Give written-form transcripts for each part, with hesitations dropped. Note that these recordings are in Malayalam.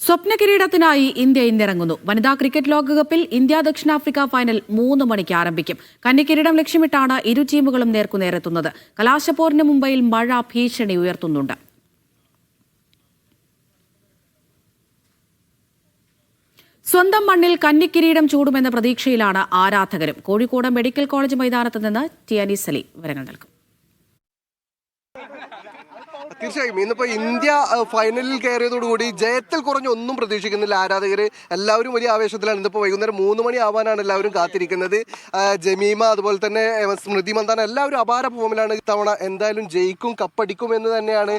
സ്വപ്ന കിരീടത്തിനായി ഇന്ത്യ ഇന്നിറങ്ങുന്നു. വനിതാ ക്രിക്കറ്റ് ലോകകപ്പിൽ ഇന്ത്യ ദക്ഷിണാഫ്രിക്ക ഫൈനൽ 3 മണിക്ക് ആരംഭിക്കും. കന്നിക്കിരീടം ലക്ഷ്യമിട്ടാണ് ഇരു ടീമുകളും നേർക്കുനേരെത്തുന്നത്. കലാശപ്പോരിന് മുംബൈയിൽ മഴ ഭീഷണി ഉയർത്തുന്നുണ്ട്. സ്വന്തം മണ്ണിൽ കന്നിക്കിരീടം ചൂടുമെന്ന പ്രതീക്ഷയിലാണ് ആരാധകരും. കോഴിക്കോട് മെഡിക്കൽ കോളേജ് മൈതാനത്ത് നിന്ന് ടി അനീസ് അലി വിവരങ്ങൾ നൽകും. തീർച്ചയായും ഇന്നിപ്പോ ഇന്ത്യ ഫൈനലിൽ കയറിയതോടുകൂടി ജയത്തിൽ കുറഞ്ഞ ഒന്നും പ്രതീക്ഷിക്കുന്നില്ല ആരാധകർ. എല്ലാവരും വലിയ ആവേശത്തിലാണ്. ഇന്നിപ്പോൾ വൈകുന്നേരം 3 മണി ആവാനാണ് എല്ലാവരും കാത്തിരിക്കുന്നത്. ജമീമ, അതുപോലെ തന്നെ സ്മൃതി മന്ദാന എല്ലാവരും അപാര ഫോമിലാണ്. ഇത്തവണ എന്തായാലും ജയിക്കും, കപ്പടിക്കും എന്ന് തന്നെയാണ്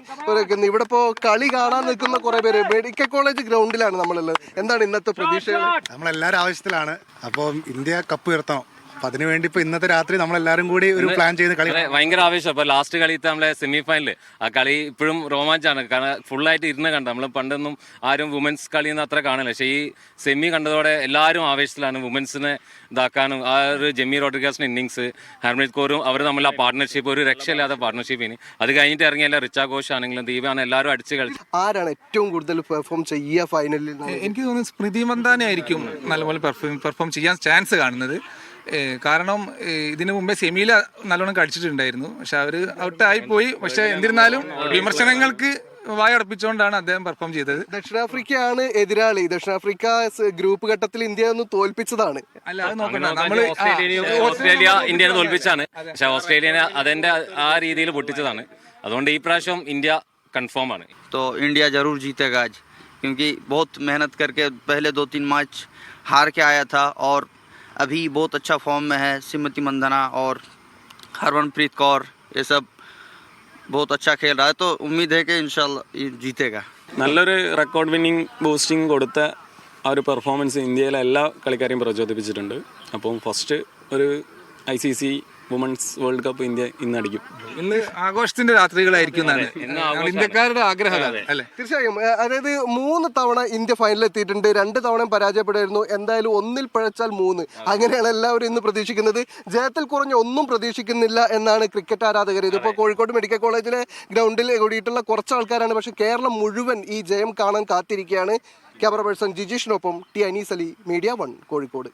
ഇവിടെ ഇപ്പോൾ കളി കാണാൻ നിൽക്കുന്ന കുറെ പേര്. മെഡിക്കൽ കോളേജ് ഗ്രൗണ്ടിലാണ് നമ്മളുള്ളത്. എന്താണ് ഇന്നത്തെ പ്രതീക്ഷ? നമ്മളെല്ലാവരും ആവശ്യത്തിലാണ്. അപ്പോൾ ഇന്ത്യ കപ്പ് ഉയർത്തണം. അപ്പൊ അതിനുവേണ്ടി ഇപ്പൊ ഇന്നത്തെ രാത്രി നമ്മളെല്ലാരും കൂടി ഒരു പ്ലാൻ ചെയ്ത് കളി ഭയങ്കര ആവേശം. അപ്പൊ ലാസ്റ്റ് കളിത്തെ നമ്മളെ സെമി ഫൈനല് ആ കളി ഇപ്പോഴും റോമാഞ്ചാണ്. കാരണം ഫുള്ളായിട്ട് ഇരുന്ന് കണ്ട നമ്മൾ പണ്ടൊന്നും ആരും വുമൻസ് കളിയൊന്നും അത്ര കാണില്ല. പക്ഷേ ഈ സെമി കണ്ടതോടെ എല്ലാവരും ആവേശത്തിലാണ്. വുമൻസിനെ ഇതാക്കാനും ആ ഒരു ജെമ്മി റോഡ്രിഗസിന്റെ ഇന്നിങ്സ്, ഹർമീത് കൗറും അവർ തമ്മിൽ ആ പാർട്ണർഷിപ്പ് ഒരു രക്ഷയില്ലാത്ത പാർട്ണർഷിപ്പിന് അത് കഴിഞ്ഞിട്ട് ഇറങ്ങിയല്ല റിച്ച ഘോഷ് ആണെങ്കിലും ദീപാണ് എല്ലാവരും അടിച്ച് കളിച്ചു. ആരാണ് ഏറ്റവും കൂടുതൽ പെർഫോം ചെയ്യുക ഫൈനലിൽ? എനിക്ക് തോന്നുന്നു സ്മൃതി മന്ദാന ആയിരിക്കും നല്ലപോലെ പെർഫോം ചെയ്യാൻ ചാൻസ് കാണുന്നത്. കാരണം ഇതിനു മുമ്പേ സെമിയിൽ നല്ലോണം കളിച്ചിട്ടുണ്ടായിരുന്നു. പക്ഷെ അവര് ഔട്ടായി പോയി. പക്ഷെ എന്നിരുന്നാലും വിമർശനങ്ങൾക്ക് വായടപ്പിച്ചുകൊണ്ടാണ് അദ്ദേഹം പെർഫോം ചെയ്തത്. ദക്ഷിണാഫ്രിക്കയാണ് എതിരാളി. ദക്ഷിണാഫ്രിക്ക ഗ്രൂപ്പ് ഘട്ടത്തിൽ ഇന്ത്യ ഒന്ന് തോൽപ്പിച്ചതാണ്. അല്ല, അത് നോക്കണ്ട. ഓസ്ട്രേലിയ ഇന്ത്യനെ തോൽപ്പിച്ചാണ്. പക്ഷെ ഓസ്ട്രേലിയനെ അതിന്റെ ആ രീതിയിൽ പൊട്ടിച്ചതാണ്. അതുകൊണ്ട് ഈ പ്രാവശ്യം ഇന്ത്യ കൺഫേം ആണ്. तो इंडिया जरूर जीतेगा आज, क्योंकि बहुत मेहनत करके पहले 2-3 मैच हार के आया था और अभी बहुत अच्छा फॉर्म में है. स्मृति मंदाना और हरमनप्रीत कौर ये सब बहुत अच्छा खेल रहा है. तो उम्मीद है कि इंशाल्लाह ये जीतेगा. നല്ലൊരു റെക്കോർഡ് വിന്നിംഗ് ബൂസ്റ്റിംഗ് കൊടുത്ത ആ ഒരു പെർഫോമൻസ് ഇന്ത്യയിലെ എല്ലാ കളിക്കാരെയും പ്രചോദിപ്പിച്ചിട്ടുണ്ട്. അപ്പം ഫസ്റ്റ് ഒരു ICC women's world cup India ഇന്നടിക്കും. ഇന്ന് ആഘോഷത്തിന്റെ രാത്രികളായിരിക്കും ഇന്ത്യക്കാരുടെ ആഗ്രഹം അല്ലേ? തീർച്ചയായും. അതായത് 3 തവണ ഇന്ത്യ ഫൈനലിൽ എത്തിയിട്ടുണ്ട്. 2 തവണയും പരാജയപ്പെടായിരുന്നു. എന്തായാലും 1-ൽ പിഴച്ചാൽ 3. അങ്ങനെയാണ് എല്ലാവരും ഇന്ന് പ്രതീക്ഷിക്കുന്നത്. ജയത്തിൽ കുറഞ്ഞ ഒന്നും പ്രതീക്ഷിക്കുന്നില്ല എന്നാണ് ക്രിക്കറ്റ് ആരാധകർ. ഇതിപ്പോൾ കോഴിക്കോട് മെഡിക്കൽ കോളേജിലെ ഗ്രൗണ്ടിൽ കൂടിയിട്ടുള്ള കുറച്ച് ആൾക്കാരാണ്. പക്ഷേ കേരളം മുഴുവൻ ഈ ജയം കാണാൻ കാത്തിരിക്കുകയാണ്. ക്യാമറ പേഴ്സൺ ജിജീഷിനൊപ്പം ടി അനീസ് അലി, മീഡിയ 1, കോഴിക്കോട്.